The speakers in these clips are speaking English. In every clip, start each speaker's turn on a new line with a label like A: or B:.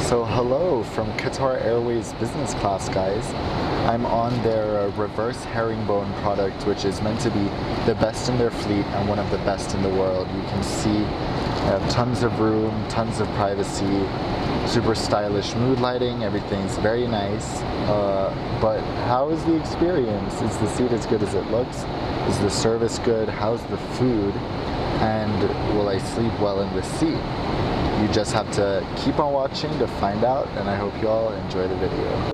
A: So hello from Qatar Airways business class, guys. I'm on their reverse herringbone product, which is meant to be the best in their fleet and one of the best in the world. You can see they have tons of room, tons of privacy, super stylish mood lighting, everything's very nice. But how is the experience? Is the seat as good as it looks? Is the service good? How's the food? And will I sleep well in the seat? You just have to keep on watching to find out, and I hope you all enjoy the video.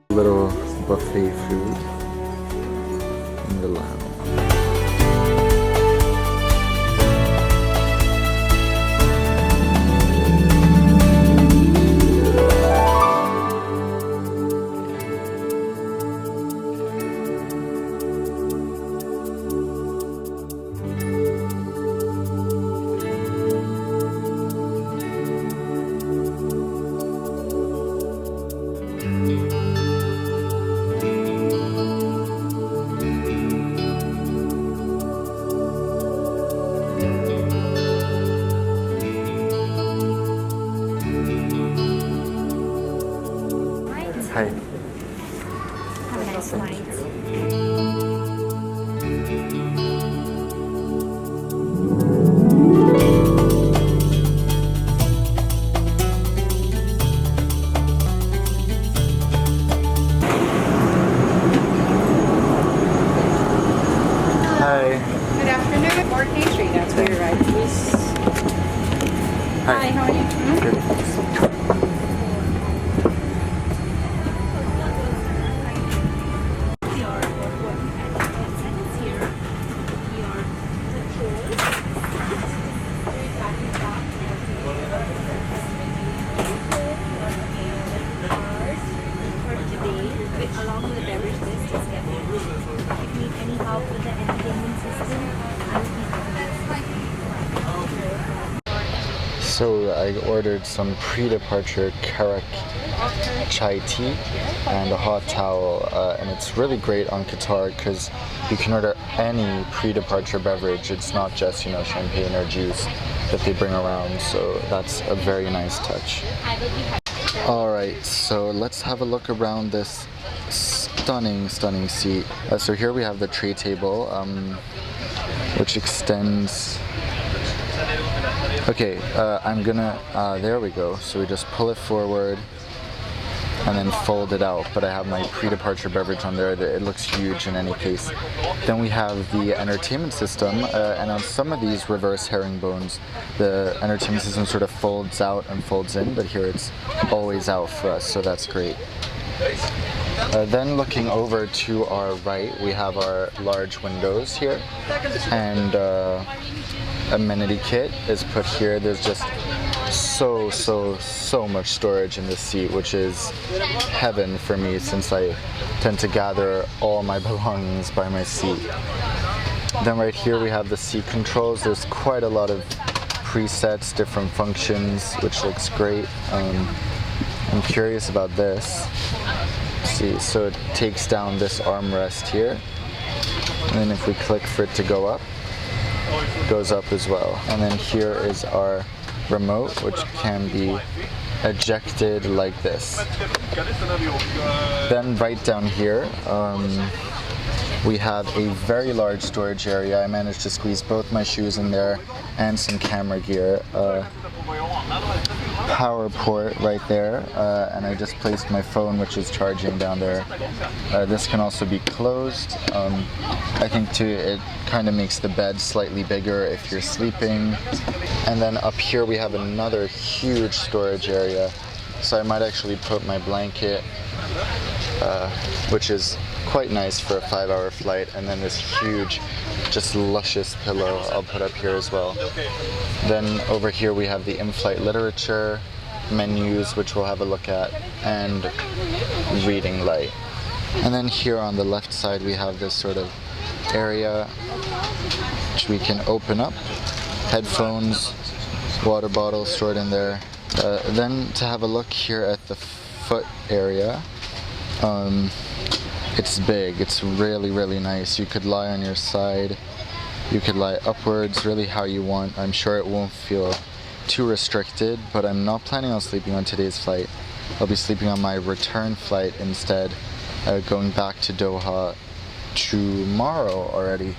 A: Little buffet food in the lounge. Hi.
B: Have a nice flight.
A: Hi.
B: Good afternoon. 4K Street, that's where you're right, please. Hi, how are you?
A: Good.
C: Along with the beverage list, just get me. If you need any help with the entertainment system, I will be.
A: So I ordered some pre-departure karak chai tea and a hot towel, and it's really great on Qatar because you can order any pre-departure beverage. It's not just, champagne or juice that they bring around, so that's a very nice touch. Alright, so let's have a look around this stunning seat. So here we have the tray table, which extends. Okay, there we go. So we just pull it forward and then fold it out, but I have my pre-departure beverage on there. It looks huge in any case. Then we have the entertainment system, and on some of these reverse herringbones, the entertainment system sort of folds out and folds in, but here it's always out for us, so that's great. Then looking over to our right, we have our large windows here, and Amenity Kit is put here. There's just so much storage in this seat, which is heaven for me since I tend to gather all my belongings by my seat. Then right here we have the seat controls. There's quite a lot of presets, different functions, which looks great. I'm curious about this. See, so it takes down this armrest here, and then if we click for it to go up, it goes up as well. And then here is our remote, which can be ejected like this. Then right down here, we have a very large storage area. I managed to squeeze both my shoes in there and some camera gear. Power port right there, and I just placed my phone, which is charging down there. This can also be closed. I think too it kind of makes the bed slightly bigger if you're sleeping. And then up here we have another huge storage area, so I might actually put my blanket, which is quite nice for a 5-hour flight, and then this huge, just luscious pillow I'll put up here as well. Then over here we have the in-flight literature, menus, which we'll have a look at, and reading light. And then here on the left side we have this sort of area which we can open up. Headphones, water bottle stored in there. Then to have a look here at the foot area, it's big, it's really nice. You could lie on your side, you could lie upwards, really how you want. I'm sure it won't feel too restricted, but I'm not planning on sleeping on today's flight. I'll be sleeping on my return flight instead, going back to Doha tomorrow already.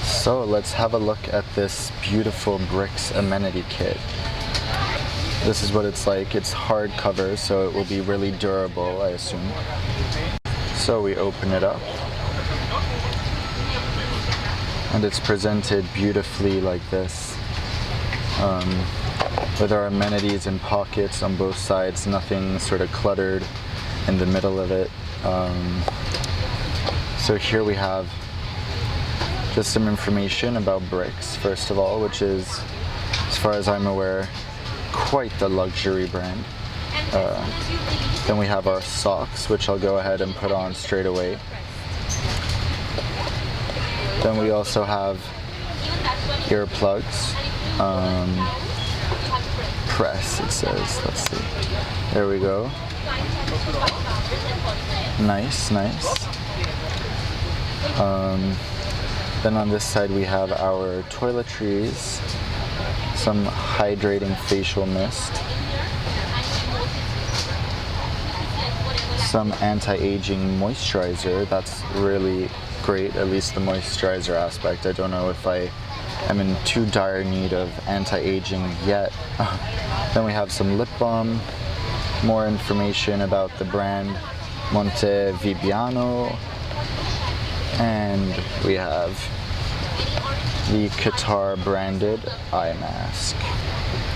A: So let's have a look at this beautiful bricks amenity kit. This is what it's like. It's hardcover, so it will be really durable, I assume. So we open it up, and it's presented beautifully like this, with our amenities in pockets on both sides, nothing sort of cluttered in the middle of it. So here we have just some information about bricks, first of all, which is, as far as I'm aware, quite the luxury brand. Then we have our socks, which I'll go ahead and put on straight away. Then we also have earplugs, press it says, let's see, there we go, nice. Then on this side we have our toiletries, some hydrating facial mist, some anti-aging moisturizer. That's really great, at least the moisturizer aspect. I don't know if I am in too dire need of anti-aging yet. Then we have some lip balm, more information about the brand Montevideano, and we have the Qatar branded eye mask.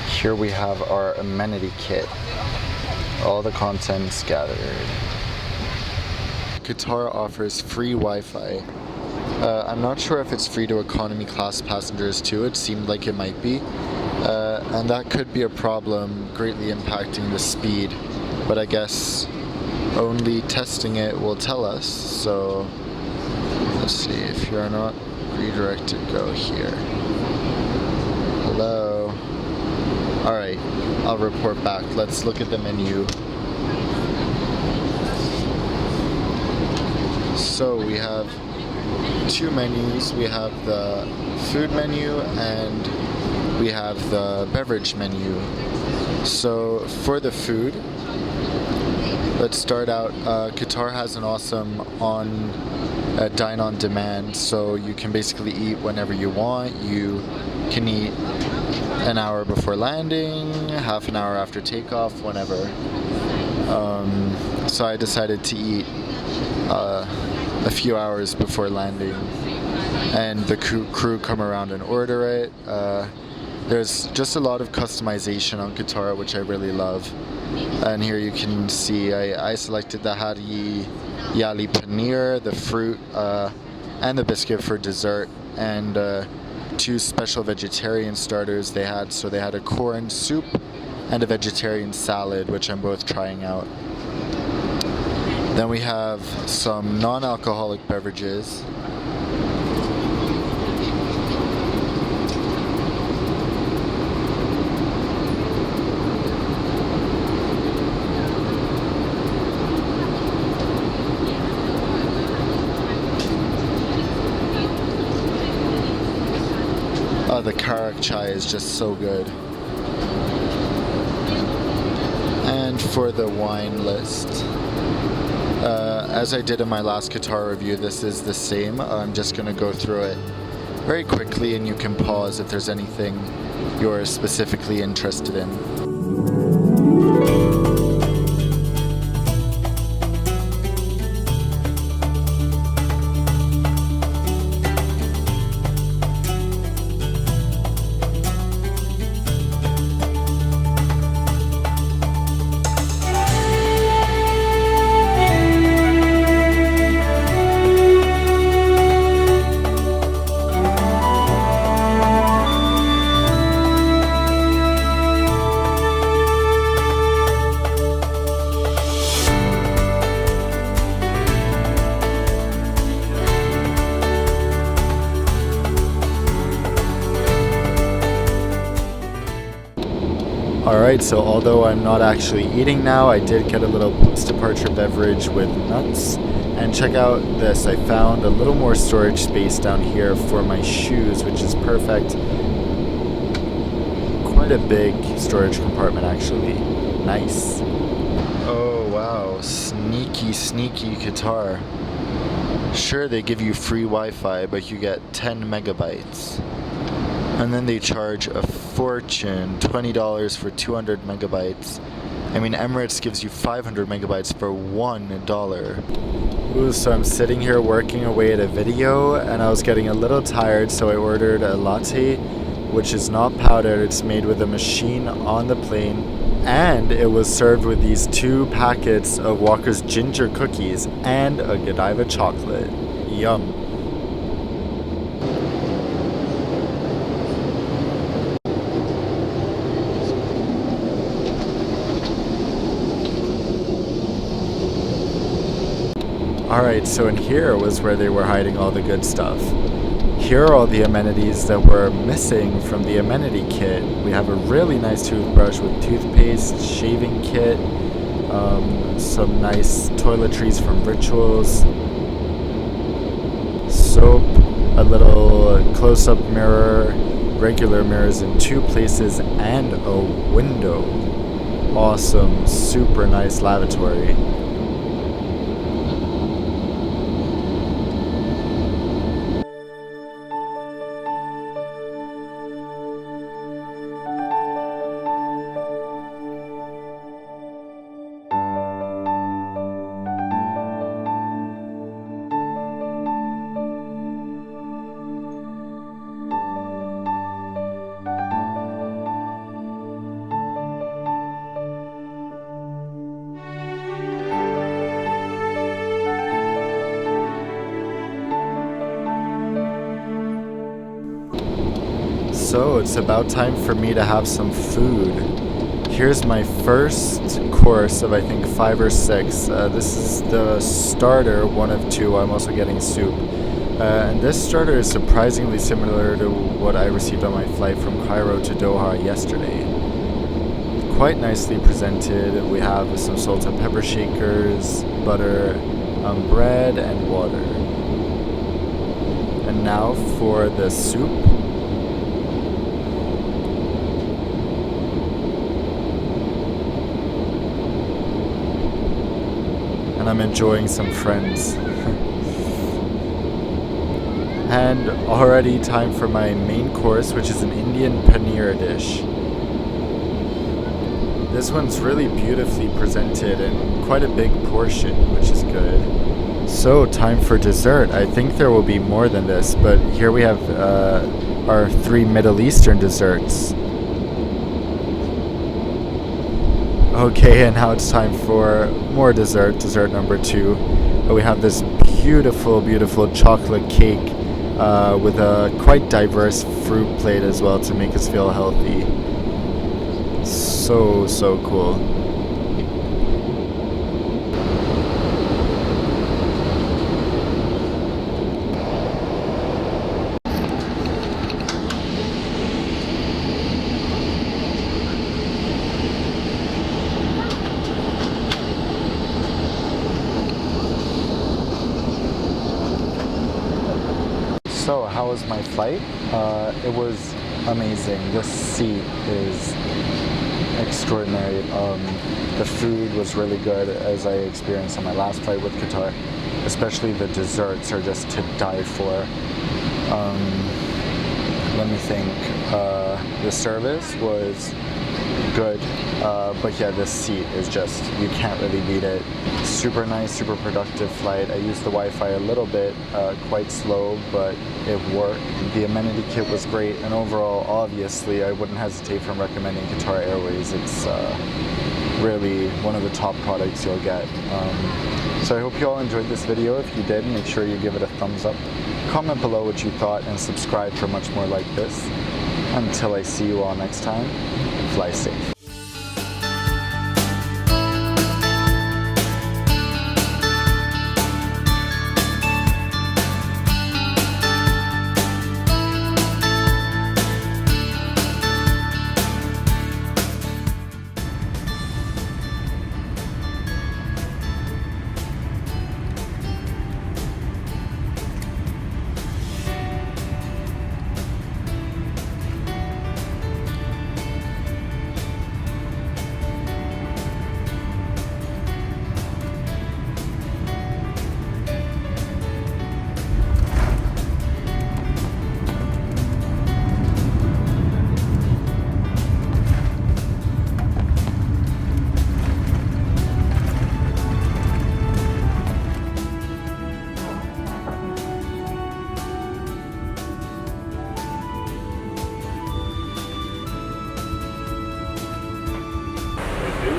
A: Here we have our amenity kit, all the contents gathered. Qatar offers free Wi-Fi. I'm not sure if it's free to economy class passengers too. It seemed like it might be, and that could be a problem, greatly impacting the speed, but I guess only testing it will tell us. So let's see, if you're not redirected, go here. Hello. Alright, I'll report back. Let's look at the menu. So we have two menus. We have the food menu and we have the beverage menu. So for the food, let's start out. Qatar has an awesome dine on demand, so you can basically eat whenever you want. You can eat an hour before landing, half an hour after takeoff, whenever. So I decided to eat a few hours before landing, and the crew come around and order it. There's just a lot of customization on Qatar, which I really love. And here you can see I selected the Hari Yali Paneer, the fruit, and the biscuit for dessert, and 2 special vegetarian starters they had. So they had a corn soup and a vegetarian salad, which I'm both trying out. Then we have some non-alcoholic beverages. Oh, the karak chai is just so good. And for the wine list, as I did in my last Qatar review, this is the same. I'm just going to go through it very quickly, and you can pause if there's anything you're specifically interested in. Alright, so although I'm not actually eating now, I did get a little post-departure beverage with nuts. And check out this, I found a little more storage space down here for my shoes, which is perfect. Quite a big storage compartment actually. Nice. Oh wow, sneaky Qatar. Sure, they give you free Wi-Fi, but you get 10 megabytes. And then they charge a fortune, $20 for 200 megabytes. I mean, Emirates gives you 500 megabytes for $1. Ooh, so I'm sitting here working away at a video, and I was getting a little tired, so I ordered a latte, which is not powdered. It's made with a machine on the plane, and it was served with these 2 packets of Walker's ginger cookies and a Godiva chocolate. Yum. Alright, so in here was where they were hiding all the good stuff. Here are all the amenities that were missing from the Amenity Kit. We have a really nice toothbrush with toothpaste, shaving kit, some nice toiletries from Rituals, soap, a little close-up mirror, regular mirrors in 2 places, and a window. Awesome, super nice lavatory. So it's about time for me to have some food. Here's my first course of I think 5 or 6. This is the starter, 1 of 2. I'm also getting soup. And this starter is surprisingly similar to what I received on my flight from Cairo to Doha yesterday. Quite nicely presented. We have some salt and pepper shakers, butter, bread, and water. And now for the soup. and I'm enjoying some friends. And already time for my main course, which is an Indian paneer dish. This one's really beautifully presented and quite a big portion, which is good. So time for dessert. I think there will be more than this, but here we have our 3 Middle Eastern desserts. Okay, and now it's time for more dessert, dessert number 2. We have this beautiful, beautiful chocolate cake with a quite diverse fruit plate as well to make us feel healthy. So cool. So, how was my flight? It was amazing. This seat is extraordinary. The food was really good, as I experienced on my last flight with Qatar. Especially the desserts are just to die for. Let me think. The service was good, but yeah, this seat is just, you can't really beat it. Super nice, super productive flight. I used the Wi-Fi a little bit, quite slow, but it worked. The Amenity Kit was great, and overall, obviously, I wouldn't hesitate from recommending Qatar Airways. It's really one of the top products you'll get. So I hope you all enjoyed this video. If you did, make sure you give it a thumbs up. Comment below what you thought and subscribe for much more like this. Until I see you all next time, fly safe.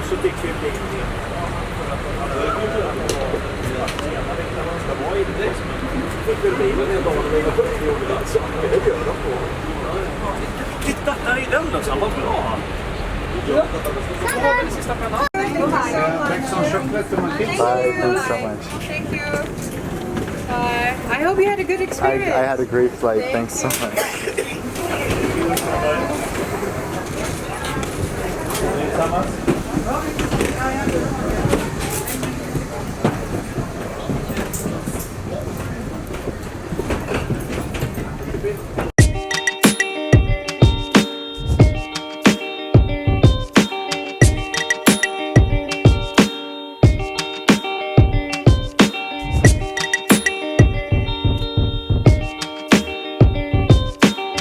D: Så fick vi bli det. Titta, där är den då, så vad bra.
A: Thanks so much.
B: Thank you. I hope you had a good experience.
A: I had a great flight. Thanks so much.